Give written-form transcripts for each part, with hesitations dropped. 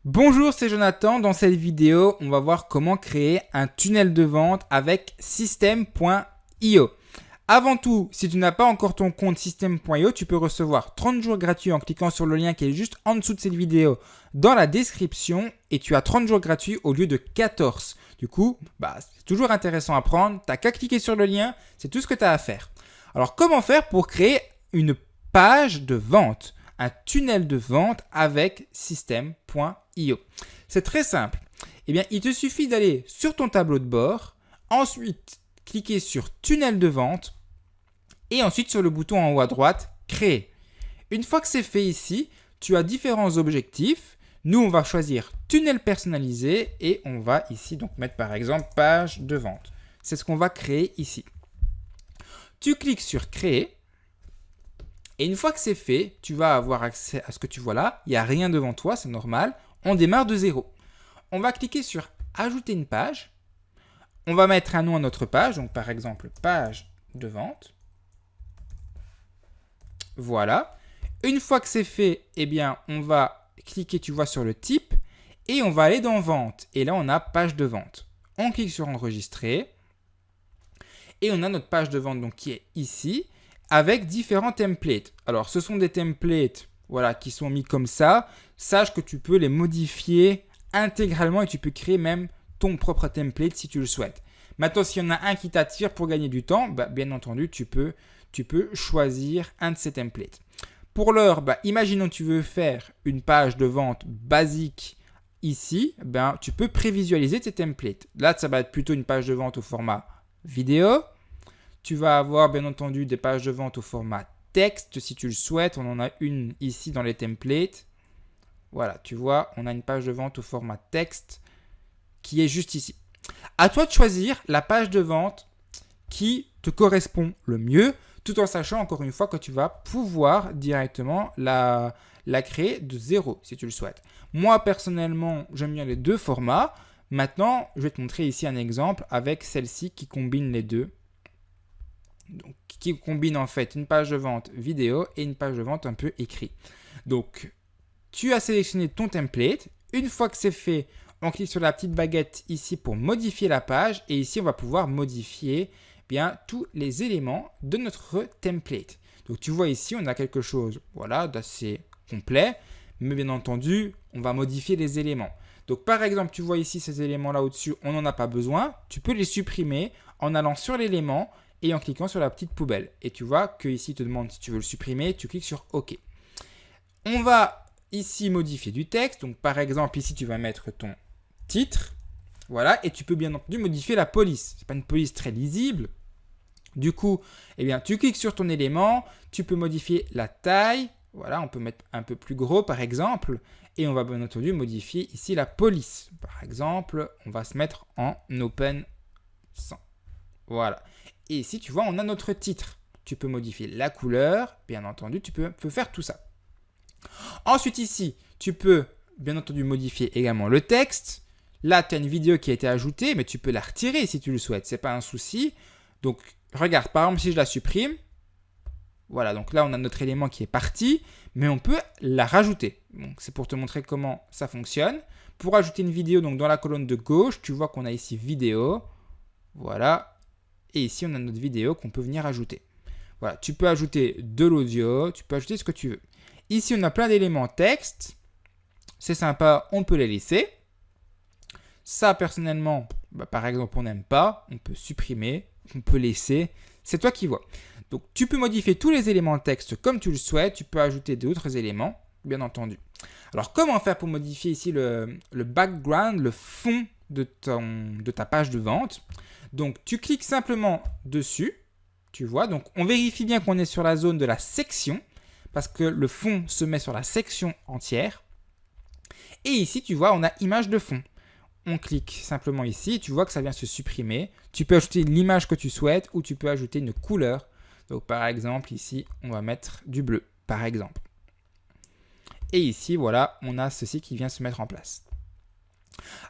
Bonjour, c'est Jonathan. Dans cette vidéo, on va voir comment créer un tunnel de vente avec System.io. Avant tout, si tu n'as pas encore ton compte System.io, tu peux recevoir 30 jours gratuits en cliquant sur le lien qui est juste en dessous de cette vidéo dans la description et tu as 30 jours gratuits au lieu de 14. Du coup, c'est toujours intéressant à prendre. Tu n'as qu'à cliquer sur le lien, c'est tout ce que tu as à faire. Alors, comment faire pour créer une page de vente, un tunnel de vente avec System.io? C'est très simple. Eh bien, il te suffit d'aller sur ton tableau de bord, ensuite cliquer sur tunnel de vente et ensuite sur le bouton en haut à droite, créer. Une fois que c'est fait ici, tu as différents objectifs. Nous, on va choisir tunnel personnalisé et on va ici donc mettre par exemple page de vente. C'est ce qu'on va créer ici. Tu cliques sur créer. Et une fois que c'est fait, tu vas avoir accès à ce que tu vois là. Il n'y a rien devant toi, c'est normal. On démarre de zéro. On va cliquer sur ajouter une page. On va mettre un nom à notre page, donc par exemple page de vente. Voilà. Une fois que c'est fait, eh bien, on va cliquer, tu vois, sur le type et on va aller dans vente. Et là, on a page de vente. On clique sur enregistrer et on a notre page de vente donc, qui est ici avec différents templates. Alors, ce sont des templates qui sont mis comme ça. Sache que tu peux les modifier intégralement et tu peux créer même ton propre template si tu le souhaites. Maintenant, s'il y en a un qui t'attire pour gagner du temps, bien entendu, tu peux choisir un de ces templates. Pour l'heure, imaginons que tu veux faire une page de vente basique ici, tu peux prévisualiser tes templates. Là, ça va être plutôt une page de vente au format vidéo. Tu vas avoir bien entendu des pages de vente au format texte si tu le souhaites. On en a une ici dans les templates. Voilà, tu vois, on a une page de vente au format texte qui est juste ici. À toi de choisir la page de vente qui te correspond le mieux, tout en sachant encore une fois que tu vas pouvoir directement la créer de zéro si tu le souhaites. Moi, personnellement, j'aime bien les deux formats. Maintenant, je vais te montrer ici un exemple avec celle-ci qui combine les deux. Donc, qui combine en fait une page de vente vidéo et une page de vente un peu écrit. Donc, tu as sélectionné ton template. Une fois que c'est fait, on clique sur la petite baguette ici pour modifier la page. Et ici, on va pouvoir modifier tous les éléments de notre template. Donc, tu vois ici, on a quelque chose d'assez complet. Mais bien entendu, on va modifier les éléments. Donc, par exemple, tu vois ici ces éléments-là au-dessus, on n'en a pas besoin. Tu peux les supprimer en allant sur l'élément et en cliquant sur la petite poubelle. Et tu vois qu'ici, il te demande si tu veux le supprimer. Tu cliques sur OK. On va ici modifier du texte. Donc, par exemple, ici, tu vas mettre ton titre. Voilà. Et tu peux bien entendu modifier la police. Ce n'est pas une police très lisible. Du coup, tu cliques sur ton élément. Tu peux modifier la taille. Voilà, on peut mettre un peu plus gros, par exemple. Et on va bien entendu modifier ici la police. Par exemple, on va se mettre en Open 100. Voilà. Et ici, tu vois, on a notre titre. Tu peux modifier la couleur. Bien entendu, tu peux faire tout ça. Ensuite, ici, tu peux, bien entendu, modifier également le texte. Là, tu as une vidéo qui a été ajoutée, mais tu peux la retirer si tu le souhaites. Ce n'est pas un souci. Donc, regarde, par exemple, si je la supprime. Voilà, donc là, on a notre élément qui est parti, mais on peut la rajouter. Donc, c'est pour te montrer comment ça fonctionne. Pour ajouter une vidéo, donc dans la colonne de gauche, tu vois qu'on a ici vidéo. Voilà. Et ici, on a notre vidéo qu'on peut venir ajouter. Voilà, tu peux ajouter de l'audio, tu peux ajouter ce que tu veux. Ici, on a plein d'éléments texte. C'est sympa, on peut les laisser. Ça, personnellement, par exemple, on n'aime pas. On peut supprimer, on peut laisser. C'est toi qui vois. Donc, tu peux modifier tous les éléments texte comme tu le souhaites. Tu peux ajouter d'autres éléments, bien entendu. Alors, comment faire pour modifier ici le background, le fond de ta page de vente? Donc, tu cliques simplement dessus. Tu vois, donc on vérifie bien qu'on est sur la zone de la section parce que le fond se met sur la section entière. Et ici, tu vois, on a image de fond. On clique simplement ici, tu vois que ça vient se supprimer. Tu peux ajouter l'image que tu souhaites ou tu peux ajouter une couleur. Donc, par exemple, ici, on va mettre du bleu, par exemple. Et ici, voilà, on a ceci qui vient se mettre en place.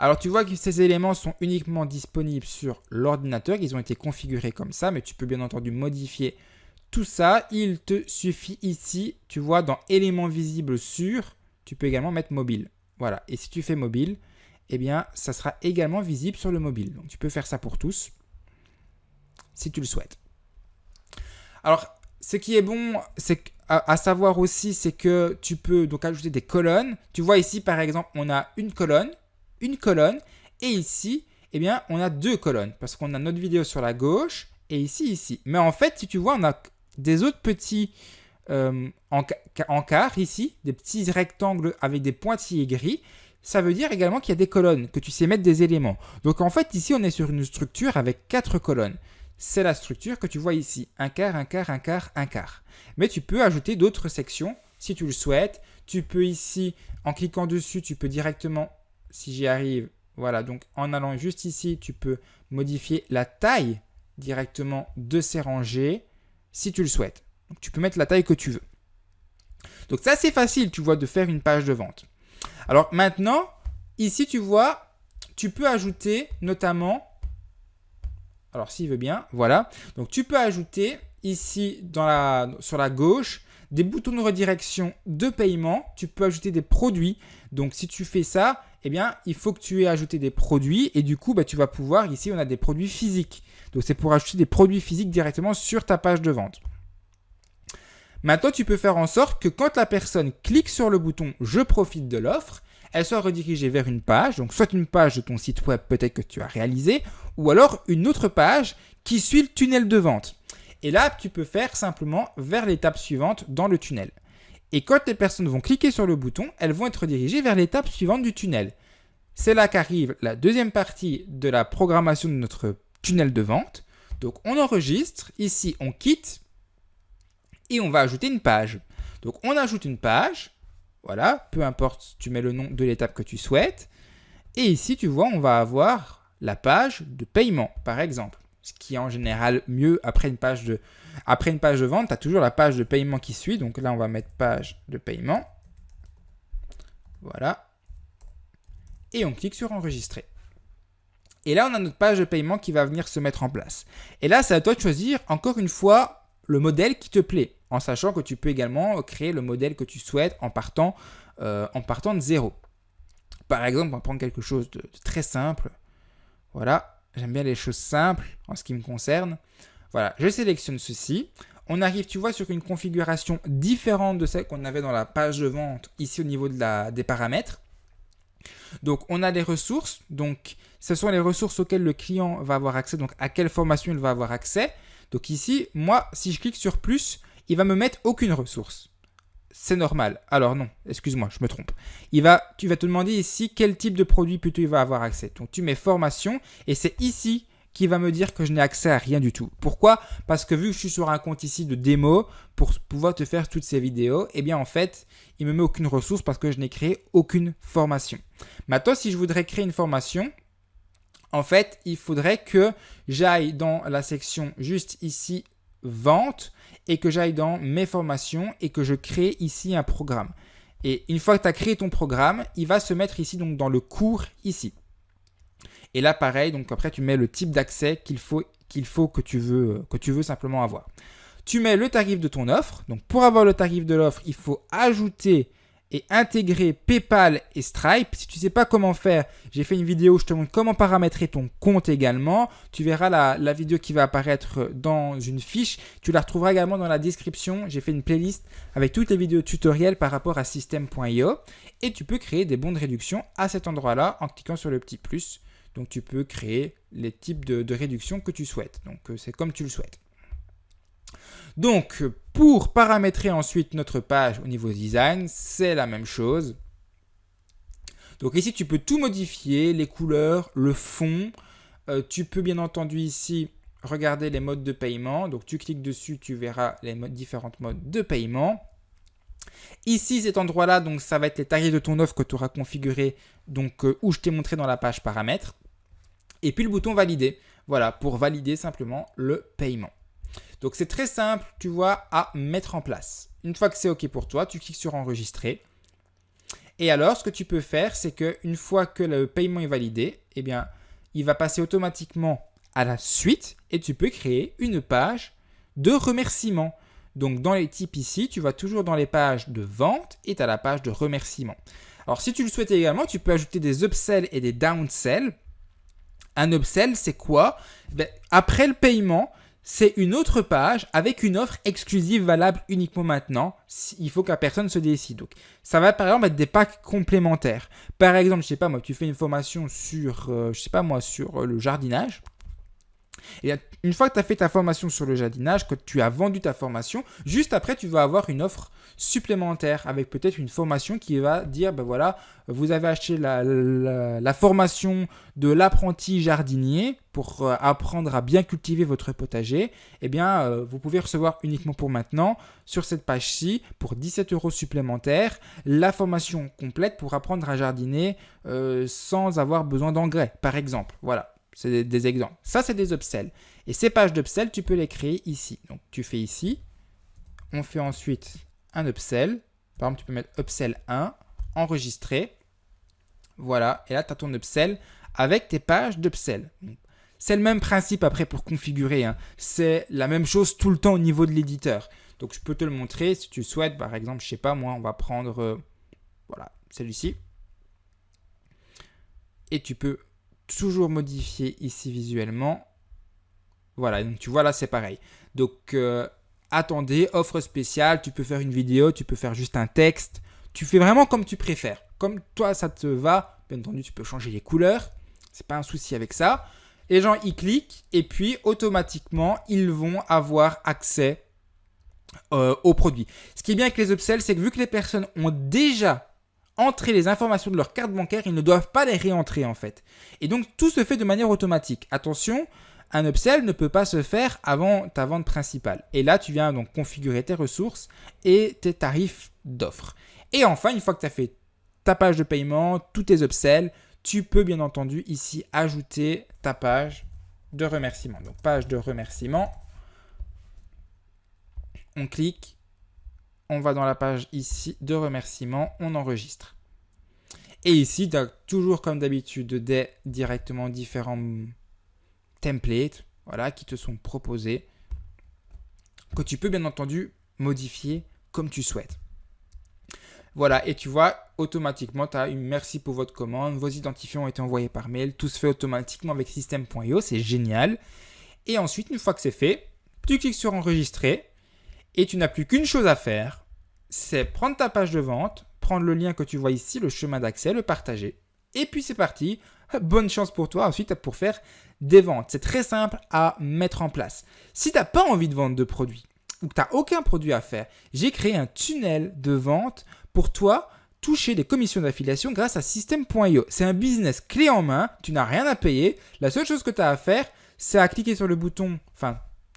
Alors, tu vois que ces éléments sont uniquement disponibles sur l'ordinateur. Ils ont été configurés comme ça, mais tu peux bien entendu modifier tout ça. Il te suffit ici, tu vois, dans éléments visibles sur, tu peux également mettre mobile. Voilà. Et si tu fais mobile, eh bien, ça sera également visible sur le mobile. Donc, tu peux faire ça pour tous, si tu le souhaites. Alors, ce qui est bon, c'est à savoir aussi, c'est que tu peux donc ajouter des colonnes. Tu vois ici, par exemple, on a une colonne, et ici, eh bien, on a 2 colonnes, parce qu'on a notre vidéo sur la gauche, et ici. Mais en fait, si tu vois, on a des autres petits encarts ici, des petits rectangles avec des pointillés gris. Ça veut dire également qu'il y a des colonnes, que tu sais mettre des éléments. Donc en fait, ici, on est sur une structure avec 4 colonnes. C'est la structure que tu vois ici, un quart. Mais tu peux ajouter d'autres sections si tu le souhaites. Tu peux ici, en cliquant dessus, tu peux directement, si j'y arrive, voilà, donc en allant juste ici, tu peux modifier la taille directement de ces rangées si tu le souhaites. Donc tu peux mettre la taille que tu veux. Donc c'est assez facile, tu vois, de faire une page de vente. Alors maintenant, ici tu vois, tu peux ajouter notamment, alors s'il veut bien, voilà. Donc tu peux ajouter ici sur la gauche des boutons de redirection de paiement. Tu peux ajouter des produits. Donc si tu fais ça, eh bien il faut que tu aies ajouté des produits et du coup tu vas pouvoir, ici on a des produits physiques. Donc c'est pour ajouter des produits physiques directement sur ta page de vente. Maintenant, tu peux faire en sorte que quand la personne clique sur le bouton « Je profite de l'offre », elle soit redirigée vers une page, donc soit une page de ton site web peut-être que tu as réalisé, ou alors une autre page qui suit le tunnel de vente. Et là, tu peux faire simplement vers l'étape suivante dans le tunnel. Et quand les personnes vont cliquer sur le bouton, elles vont être dirigées vers l'étape suivante du tunnel. C'est là qu'arrive la deuxième partie de la programmation de notre tunnel de vente. Donc on enregistre, ici on quitte, et on va ajouter une page. Donc on ajoute une page, voilà, peu importe, tu mets le nom de l'étape que tu souhaites. Et ici, tu vois, on va avoir la page de paiement, par exemple. Ce qui est en général mieux après une page de vente, tu as toujours la page de paiement qui suit. Donc là, on va mettre page de paiement. Voilà. Et on clique sur enregistrer. Et là, on a notre page de paiement qui va venir se mettre en place. Et là, c'est à toi de choisir, encore une fois, le modèle qui te plaît, en sachant que tu peux également créer le modèle que tu souhaites en partant de zéro. Par exemple, on va prendre quelque chose de très simple. Voilà, j'aime bien les choses simples en ce qui me concerne. Voilà, je sélectionne ceci. On arrive, tu vois, sur une configuration différente de celle qu'on avait dans la page de vente, ici au niveau des paramètres. Donc, on a des ressources. Donc, ce sont les ressources auxquelles le client va avoir accès. Donc, à quelle formation il va avoir accès. Donc ici, moi, si je clique sur plus, il va me mettre aucune ressource. C'est normal. Alors non, excuse-moi, je me trompe. Tu vas te demander ici quel type de produit plutôt il va avoir accès. Donc tu mets formation et c'est ici qu'il va me dire que je n'ai accès à rien du tout. Pourquoi ? Parce que vu que je suis sur un compte ici de démo pour pouvoir te faire toutes ces vidéos, eh bien en fait, il ne me met aucune ressource parce que je n'ai créé aucune formation. Maintenant, si je voudrais créer une formation, en fait, il faudrait que j'aille dans la section juste ici, vente, et que j'aille dans mes formations et que je crée ici un programme. Et une fois que tu as créé ton programme, il va se mettre ici, donc dans le cours ici. Et là, pareil, donc après, tu mets le type d'accès qu'il faut que tu veux simplement avoir. Tu mets le tarif de ton offre. Donc, pour avoir le tarif de l'offre, il faut ajouter et intégrer PayPal et Stripe. Si tu ne sais pas comment faire, j'ai fait une vidéo où je te montre comment paramétrer ton compte également. Tu verras la vidéo qui va apparaître dans une fiche. Tu la retrouveras également dans la description. J'ai fait une playlist avec toutes les vidéos tutoriels par rapport à System.io. Et tu peux créer des bons de réduction à cet endroit-là en cliquant sur le petit plus. Donc tu peux créer les types de réduction que tu souhaites. Donc c'est comme tu le souhaites. Donc, pour paramétrer ensuite notre page au niveau design, c'est la même chose. Donc ici, tu peux tout modifier, les couleurs, le fond. Tu peux bien entendu ici regarder les modes de paiement. Donc tu cliques dessus, tu verras les différents modes de paiement. Ici, cet endroit-là, donc ça va être les tarifs de ton offre que tu auras configuré, donc où je t'ai montré dans la page paramètres. Et puis le bouton valider. Voilà, pour valider simplement le paiement. Donc, c'est très simple, tu vois, à mettre en place. Une fois que c'est OK pour toi, tu cliques sur enregistrer. Et alors, ce que tu peux faire, c'est qu'une fois que le paiement est validé, eh bien, il va passer automatiquement à la suite et tu peux créer une page de remerciement. Donc, dans les types ici, tu vas toujours dans les pages de vente et tu as la page de remerciement. Alors, si tu le souhaites également, tu peux ajouter des upsells et des downsells. Un upsell, c'est quoi? Après le paiement, c'est une autre page avec une offre exclusive valable uniquement maintenant. Il faut que la personne se décide. Donc, ça va par exemple être des packs complémentaires. Par exemple, je sais pas moi, tu fais une formation sur, sur le jardinage. Et une fois que tu as fait ta formation sur le jardinage, que tu as vendu ta formation, juste après, tu vas avoir une offre supplémentaire avec peut-être une formation qui va dire, voilà, vous avez acheté la formation de l'apprenti jardinier pour apprendre à bien cultiver votre potager. Eh bien, vous pouvez recevoir uniquement pour maintenant, sur cette page-ci, pour 17 € supplémentaires, la formation complète pour apprendre à jardiner sans avoir besoin d'engrais, par exemple. Voilà. C'est des exemples. Ça, c'est des upsells. Et ces pages d'upsell, tu peux les créer ici. Donc, tu fais ici. On fait ensuite un upsell. Par exemple, tu peux mettre upsell 1, enregistrer. Voilà. Et là, tu as ton upsell avec tes pages d'upsell. C'est le même principe après pour configurer. C'est la même chose tout le temps au niveau de l'éditeur. Donc, je peux te le montrer si tu souhaites. Par exemple, je ne sais pas, moi, on va prendre celui-ci. Et tu peux toujours modifier ici visuellement. Voilà, donc tu vois là c'est pareil. Donc attendez, offre spéciale, tu peux faire une vidéo, tu peux faire juste un texte, tu fais vraiment comme tu préfères. Comme toi ça te va, bien entendu tu peux changer les couleurs, c'est pas un souci avec ça. Les gens y cliquent et puis automatiquement ils vont avoir accès au produit. Ce qui est bien avec les upsells, c'est que vu que les personnes ont déjà entrer les informations de leur carte bancaire, ils ne doivent pas les réentrer en fait. Et donc tout se fait de manière automatique. Attention, un upsell ne peut pas se faire avant ta vente principale. Et là, tu viens donc configurer tes ressources et tes tarifs d'offre. Et enfin, une fois que tu as fait ta page de paiement, tous tes upsells, tu peux bien entendu ici ajouter ta page de remerciement. Donc page de remerciement, on clique. On va dans la page ici de remerciement, on enregistre. Et ici, tu as toujours comme d'habitude directement différents templates qui te sont proposés, que tu peux bien entendu modifier comme tu souhaites. Voilà, et tu vois, automatiquement, tu as une merci pour votre commande, vos identifiants ont été envoyés par mail, tout se fait automatiquement avec System.io, c'est génial. Et ensuite, une fois que c'est fait, tu cliques sur enregistrer et tu n'as plus qu'une chose à faire. C'est prendre ta page de vente, prendre le lien que tu vois ici, le chemin d'accès, le partager. Et puis c'est parti. Bonne chance pour toi ensuite pour faire des ventes. C'est très simple à mettre en place. Si tu n'as pas envie de vendre de produits ou que tu n'as aucun produit à faire, j'ai créé un tunnel de vente pour toi toucher des commissions d'affiliation grâce à System.io. C'est un business clé en main. Tu n'as rien à payer. La seule chose que tu as à faire, c'est à cliquer sur le bouton,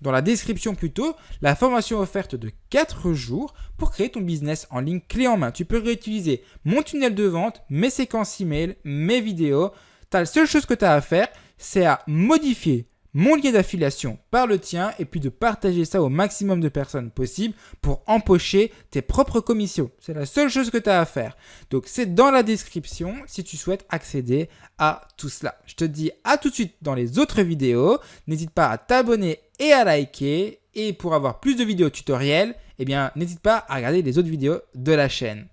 dans la description plutôt, la formation offerte de 4 jours pour créer ton business en ligne clé en main. Tu peux réutiliser mon tunnel de vente, mes séquences email, mes vidéos. La seule chose que tu as à faire, c'est à modifier mon lien d'affiliation par le tien et puis de partager ça au maximum de personnes possible pour empocher tes propres commissions. C'est la seule chose que tu as à faire. Donc, c'est dans la description si tu souhaites accéder à tout cela. Je te dis à tout de suite dans les autres vidéos. N'hésite pas à t'abonner et à liker. Et pour avoir plus de vidéos tutoriels, n'hésite pas à regarder les autres vidéos de la chaîne.